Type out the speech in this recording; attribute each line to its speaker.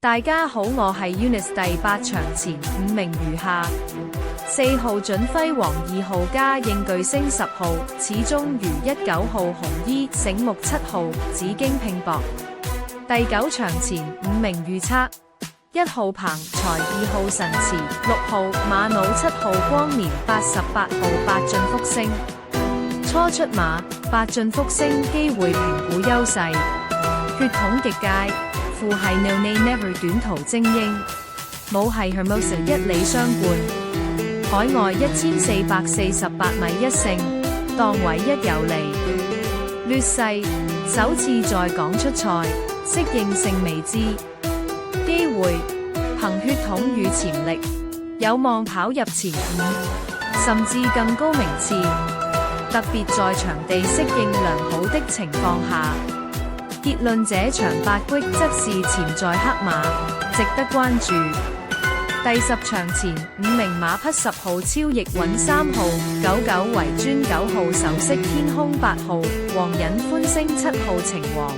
Speaker 1: 大家好，我係 Unis 第8場前5名如下：4號準輝煌，2號嘉應巨星，10號始終如一，9號紅衣醒目，7號紫荊拼搏。第9場前5名預測：1號彭才，2號神馳，6號馬努，7號光年，88號八進福星。初出馬八進福星，機會評估優勢，血統極佳。父係 No Name Never 短途精英，母係 Hermosa 一里雙冠，海外1448米1勝，檔位1有利。劣勢首次在港出賽，適應性未知，機會憑血統與潛力，有望跑入前5，甚至更高名次。特別在場地適應良好的情況下。結論這場8區則是潛在黑馬，值得關注。第10場前5名馬匹：10號超翼穩，3號99為尊，9號首飾天空，8號皇忍歡星，7號情王。